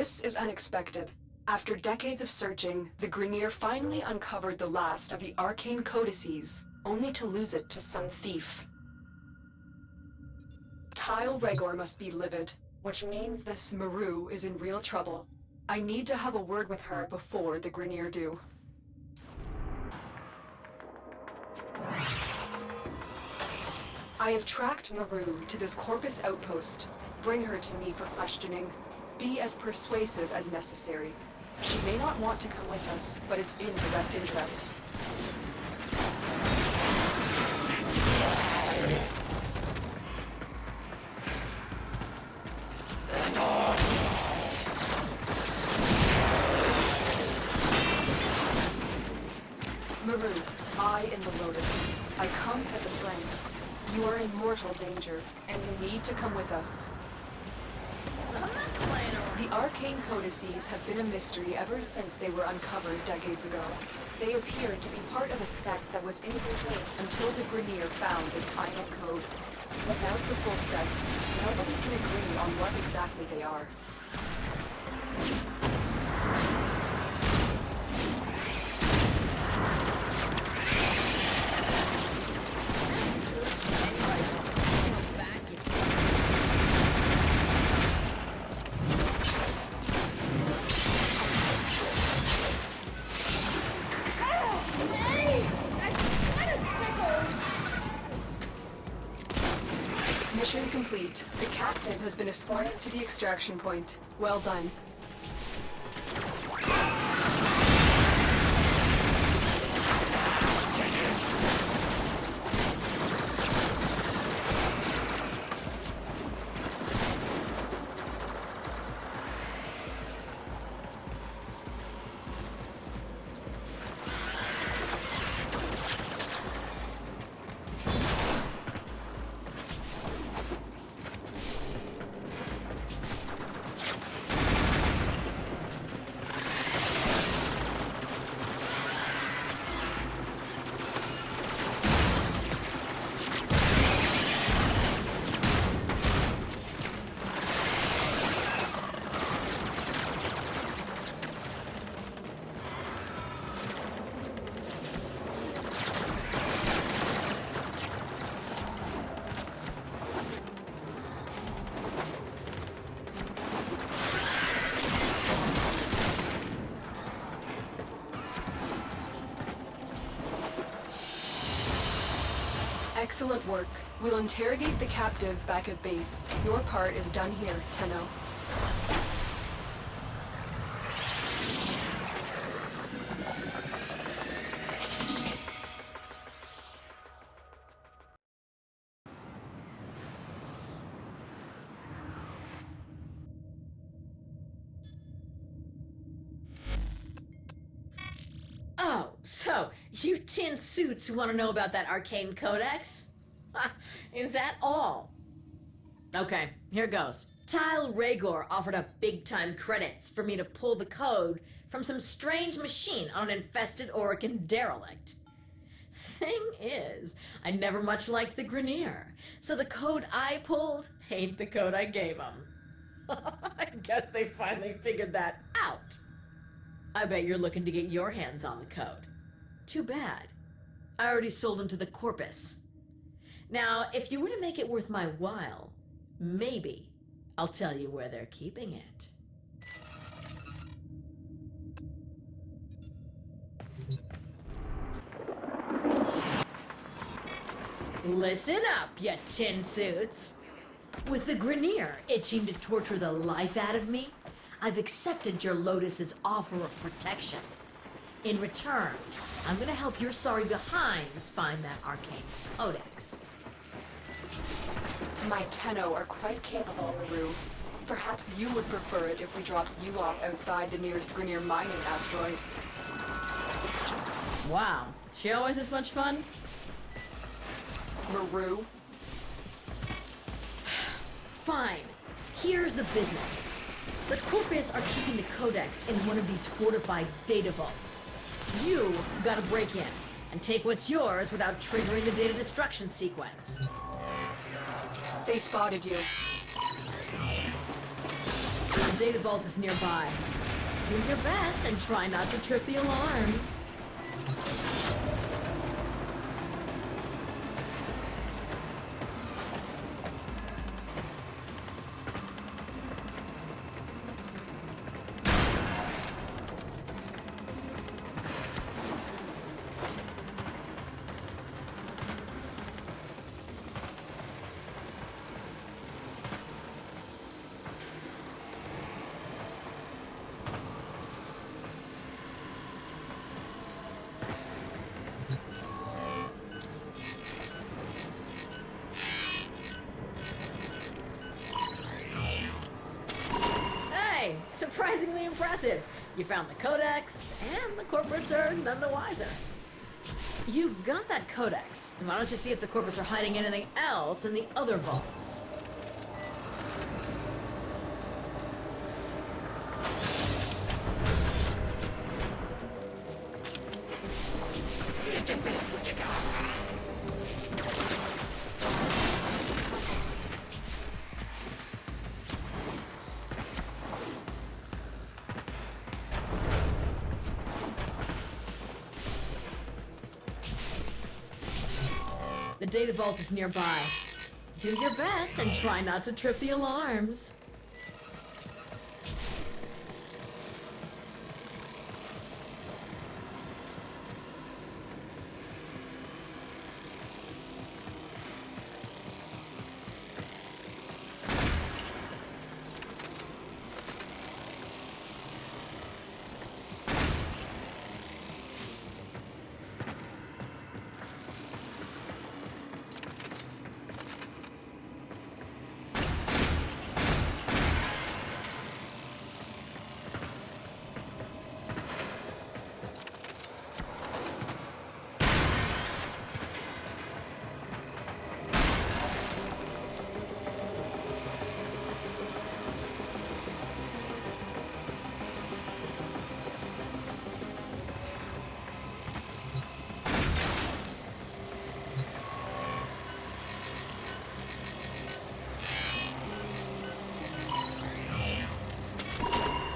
This is unexpected. After decades of searching, the Grineer finally uncovered the last of the arcane codices, only to lose it to some thief. Tile Regor must be livid, which means this Maru is in real trouble. I need to have a word with her before the Grineer do. I have tracked Maru to this Corpus outpost. Bring her to me for questioning. Be as persuasive as necessary. She may not want to come with us, but it's in her best interest. Maru, I am the Lotus. I come as a friend. You are in mortal danger, and you need to come with us. The arcane codices have been a mystery ever since they were uncovered decades ago. They appear to be part of a set that was incomplete until the Grineer found this final code. Without the full set, nobody can agree on what exactly they are. Mission complete. The captive has been escorted to the extraction point. Well done. Excellent work. We'll interrogate the captive back at base. Your part is done here, Tenno. Oh, so you tin suits who want to know about that arcane codex? Is that all? Okay, here goes. Tile Regor offered up big-time credits for me to pull the code from some strange machine on an infested Orican derelict. Thing is, I never much liked the Grineer, so the code I pulled ain't the code I gave them. I guess they finally figured that out. I bet you're looking to get your hands on the code. Too bad. I already sold them to the Corpus. Now, if you were to make it worth my while, maybe I'll tell you where they're keeping it. Listen up, you tin suits. With the Grineer itching to torture the life out of me, I've accepted your Lotus's offer of protection. In return, I'm gonna help your sorry behinds find that arcane codex. My Tenno are quite capable, Maru. Perhaps you would prefer it if we dropped you off outside the nearest Grineer mining asteroid. Wow, she always this much fun? Maru? Fine. Here's the business. The Corpus are keeping the codex in one of these fortified data vaults. You gotta break in and take what's yours without triggering the data destruction sequence. They spotted you. The data vault is nearby. Do your best and try not to trip the alarms. Surprisingly impressive. You found the codex, and the corpus are none the wiser. You got that codex. Why don't you see if the corpus are hiding anything else in the other vaults? The data vault is nearby. Do your best and try not to trip the alarms.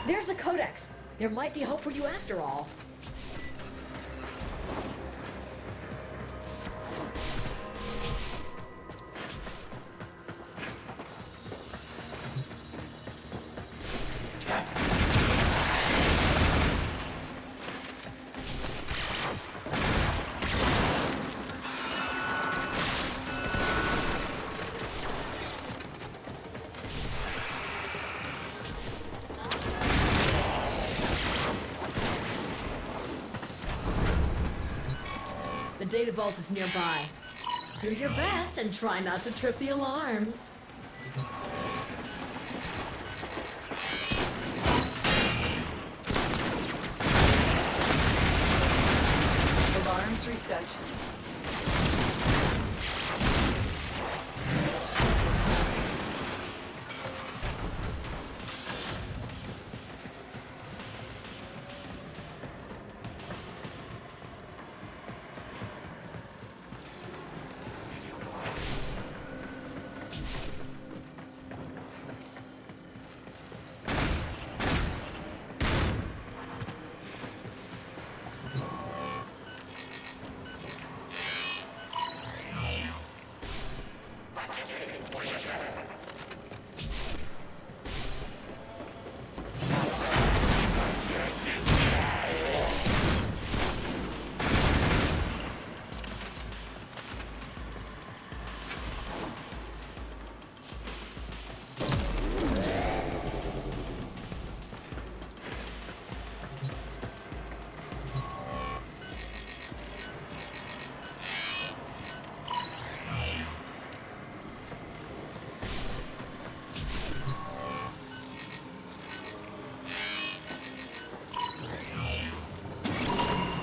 There's the codex. There might be hope for you after all. The data vault is nearby. Do your best and try not to trip the alarms. Alarms reset.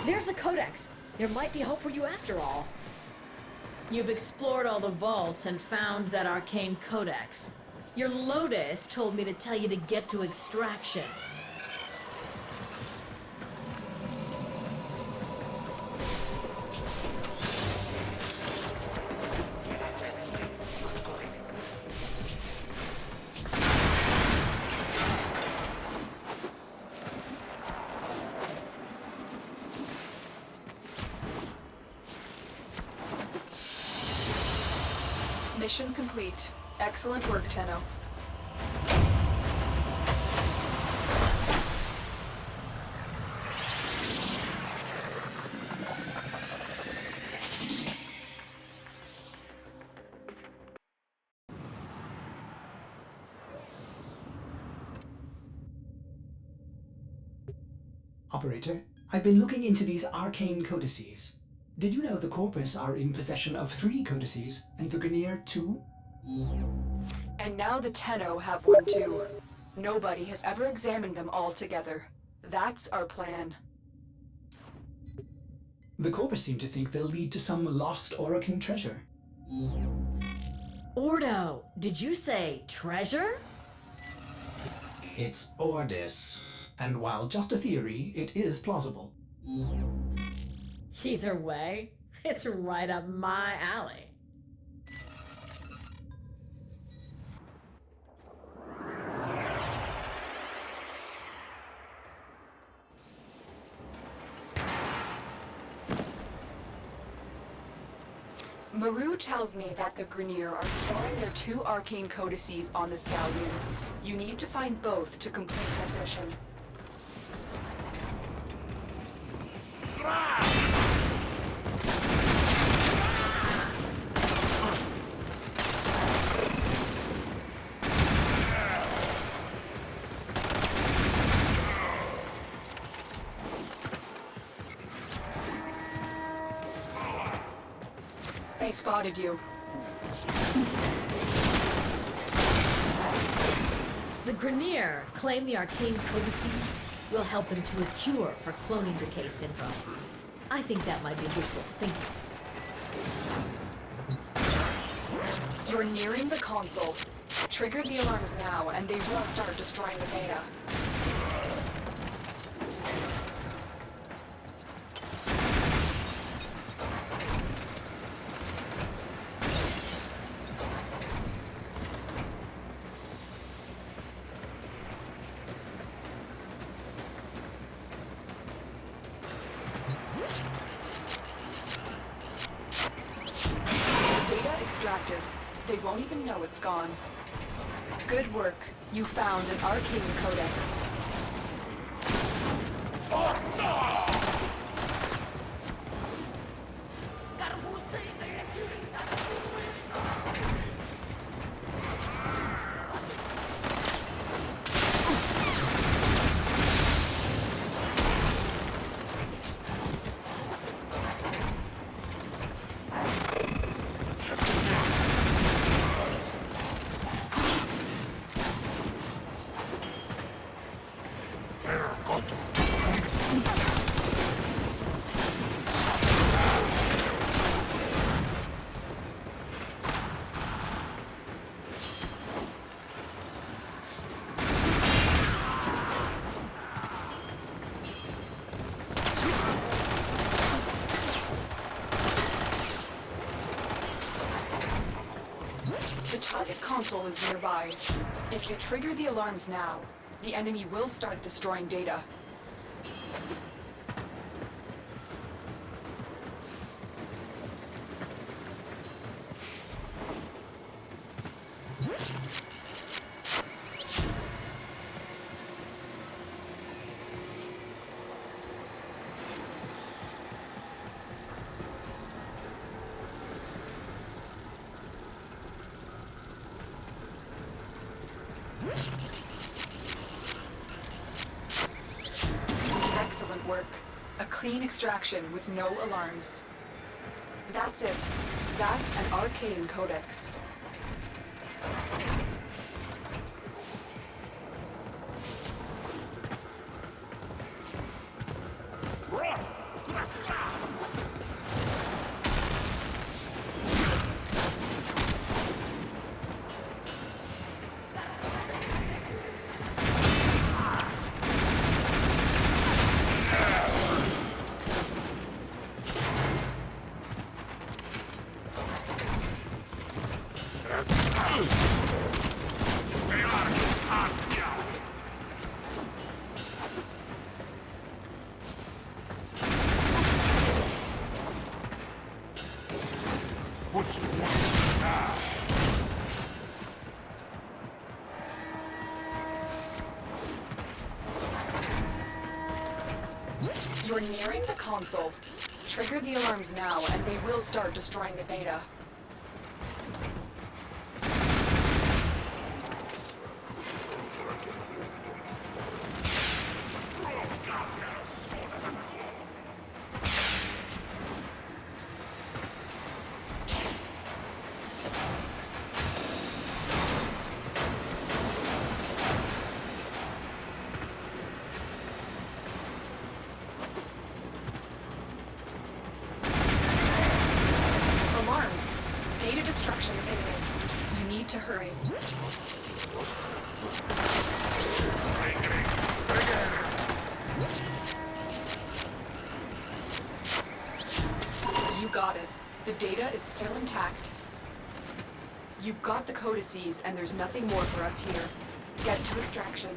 There's the codex. There might be hope for you after all. You've explored all the vaults and found that arcane codex. Your Lotus told me to tell you to get to extraction. Mission complete. Excellent work, Tenno. Operator, I've been looking into these arcane codices. Did you know the Corpus are in possession of 3 codices, and the Grineer 2? And now the Tenno have one too. Nobody has ever examined them all together. That's our plan. The Corpus seem to think they'll lead to some lost Orokin treasure. Ordo, did you say treasure? It's Ordis, and while just a theory, it is plausible. Either way, it's right up my alley. Maru tells me that the Grineer are storing their 2 arcane codices on the Stallion. You need to find both to complete this mission. They spotted you. The Grineer claim the arcane codices will help them to a cure for cloning decay syndrome. I think that might be wishful thinking. You're nearing the console. Trigger the alarms now, and they will start destroying the data. Extracted. They won't even know it's gone. Good work. You found an arcane codex. The target console is nearby. If you trigger the alarms now, the enemy will start destroying data. Excellent work. A clean extraction with no alarms. That's it. That's an arcane codex. console. Trigger the alarms now, and they will start destroying the data. Destruction is imminent. You need to hurry. You got it. The data is still intact. You've got the codices, and there's nothing more for us here. Get to extraction.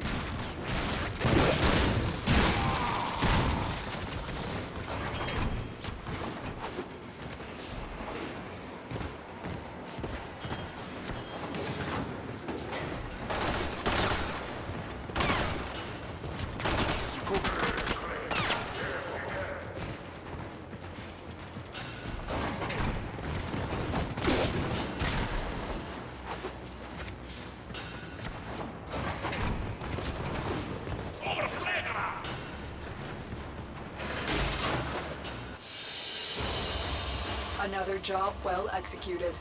Another job well executed.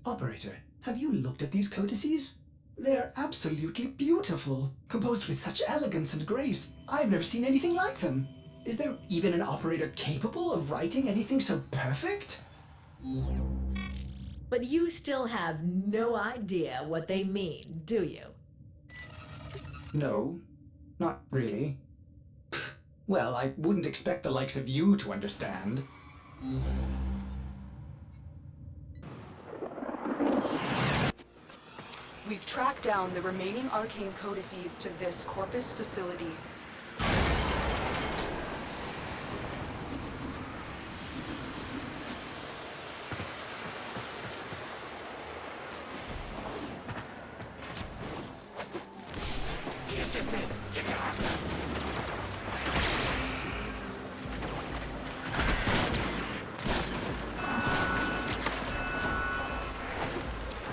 Operator, have you looked at these codices? They're absolutely beautiful, composed with such elegance and grace. I've never seen anything like them. Is there even an operator capable of writing anything so perfect? But you still have no idea what they mean, do you? No, not really. Well, I wouldn't expect the likes of you to understand. We've tracked down the remaining arcane codices to this Corpus facility.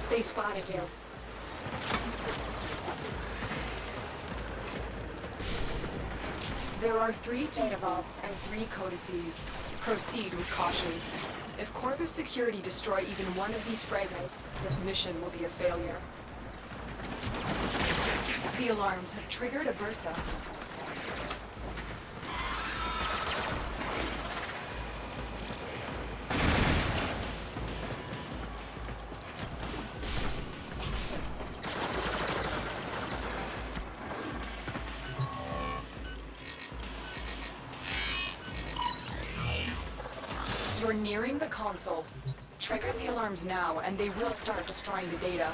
They spotted you. There are 3 data vaults and 3 codices. Proceed with caution. If Corpus Security destroy even one of these fragments, this mission will be a failure. The alarms have triggered a bursa. You're nearing the console. Trigger the alarms now, and they will start destroying the data.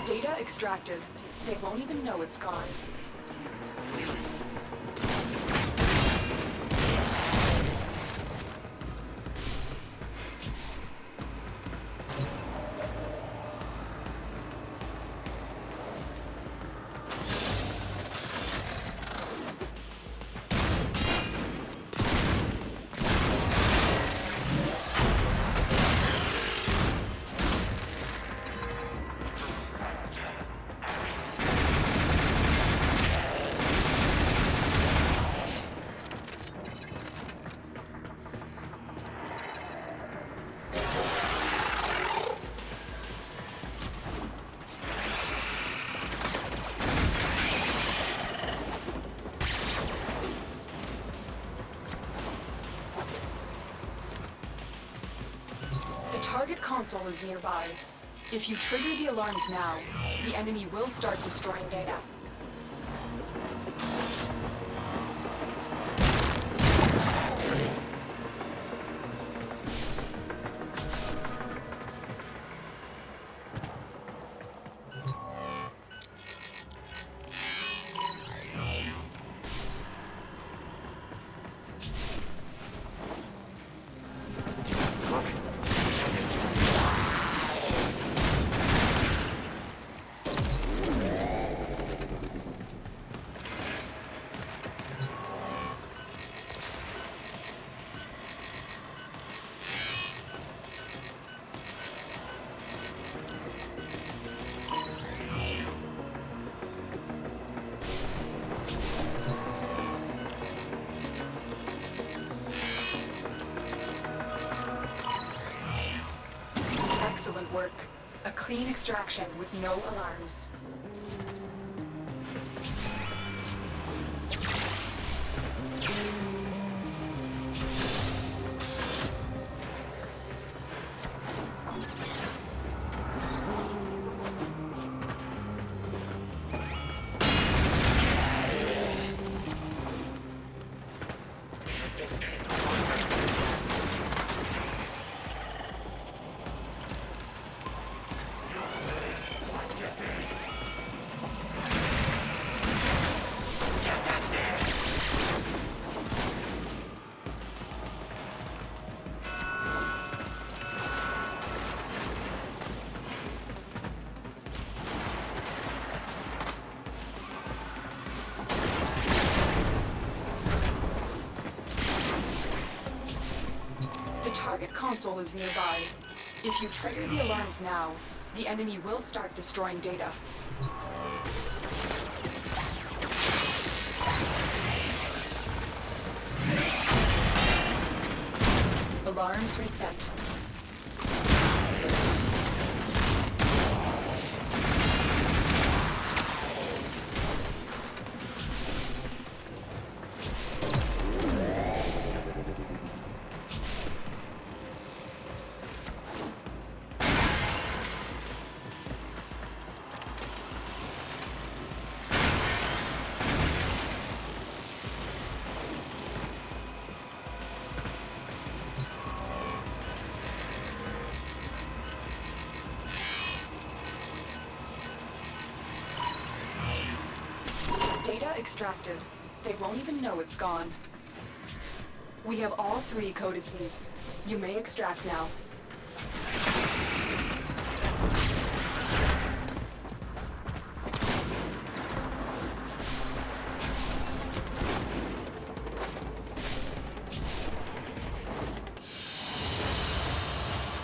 Data extracted. They won't even know it's gone. console is nearby. If you trigger the alarms now, the enemy will start destroying data. Excellent work. A clean extraction with no alarms. The target console is nearby. If you trigger the alarms now, the enemy will start destroying data. Alarms reset. Data extracted. They won't even know it's gone. We have all 3 codices. You may extract now.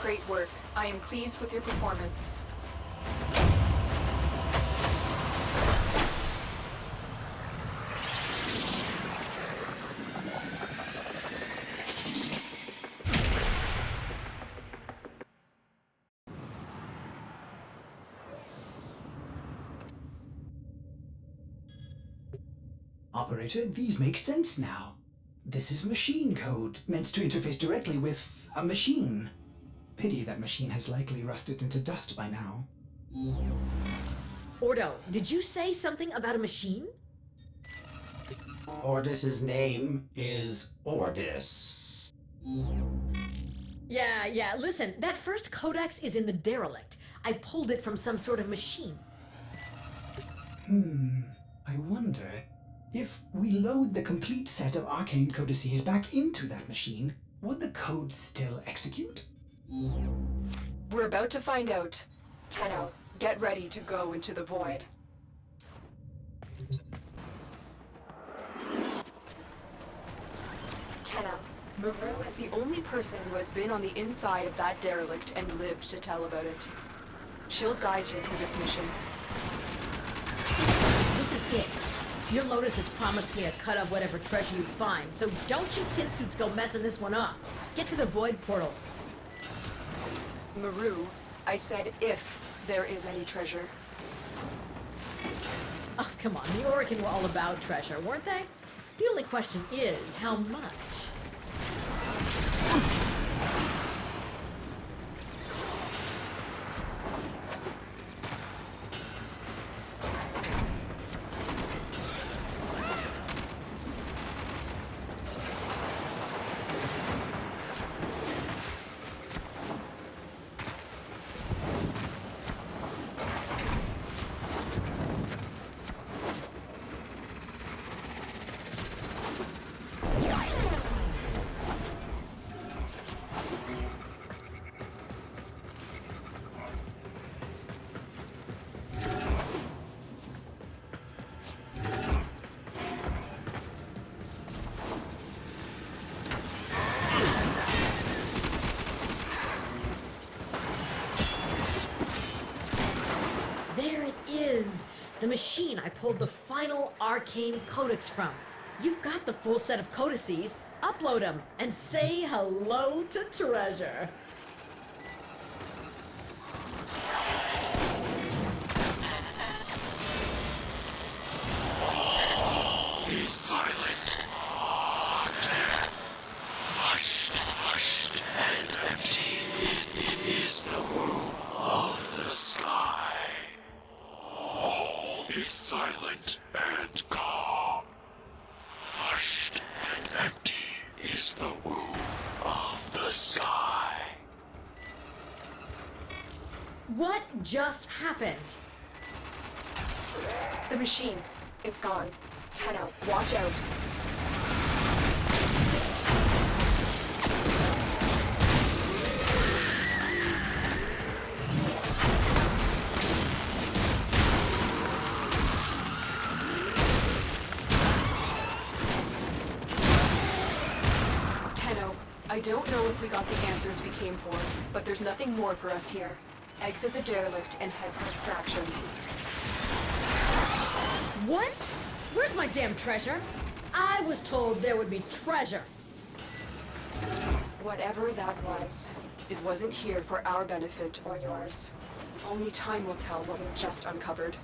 Great work. I am pleased with your performance. Operator, these make sense now. This is machine code, meant to interface directly with a machine. Pity that machine has likely rusted into dust by now. Ordo, did you say something about a machine? Ordis's name is Ordis. Yeah, listen, that first codex is in the derelict. I pulled it from some sort of machine. I wonder, if we load the complete set of arcane codices back into that machine, would the code still execute? We're about to find out. Tenno, get ready to go into the void. Tenno, Maru is the only person who has been on the inside of that derelict and lived to tell about it. She'll guide you through this mission. This is it. Your Lotus has promised me a cut of whatever treasure you find, so don't you tin suits go messing this one up. Get to the void portal. Maru, I said if there is any treasure. Oh, come on, the Oregon were all about treasure, weren't they? The only question is, how much? machine I pulled the final arcane codex from. You've got the full set of codices. Upload them and say hello to treasure. Be silent. Hushed and empty. It is the womb of the sky. All is silent and calm. Hushed and empty is the womb of the sky. What just happened? The machine. It's gone. Tenno, watch out. Tenno, I don't know if we got the answers we came for, but there's nothing more for us here. Exit the derelict and head for extraction. What? Where's my damn treasure? I was told there would be treasure. Whatever that was, it wasn't here for our benefit or yours. Only time will tell what we've just uncovered.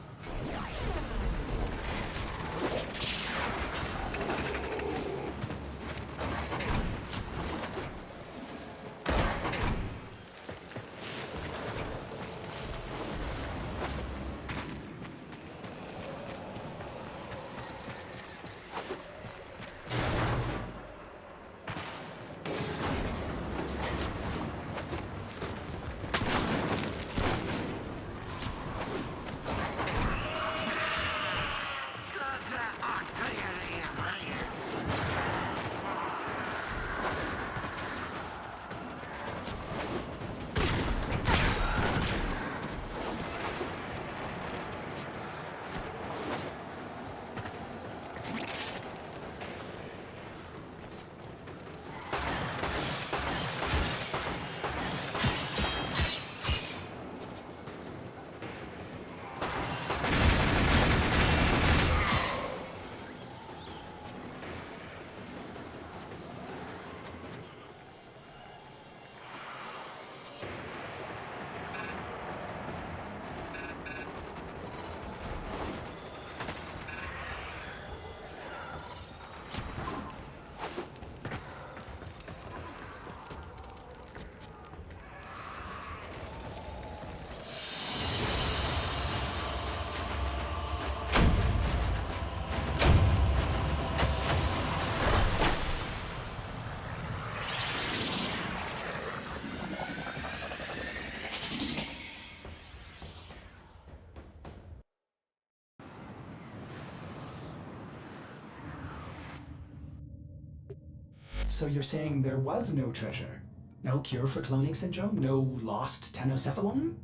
So you're saying there was no treasure? No cure for cloning syndrome? No lost tenocephalon?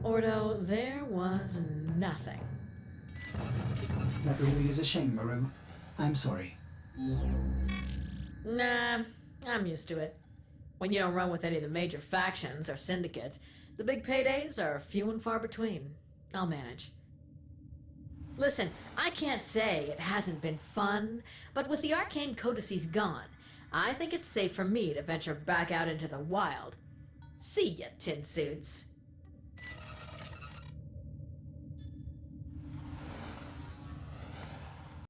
Ordo, there was nothing. That really is a shame, Maru. I'm sorry. Nah, I'm used to it. When you don't run with any of the major factions or syndicates, the big paydays are few and far between. I'll manage. Listen, I can't say it hasn't been fun, but with the arcane codices gone, I think it's safe for me to venture back out into the wild. See ya, tin suits.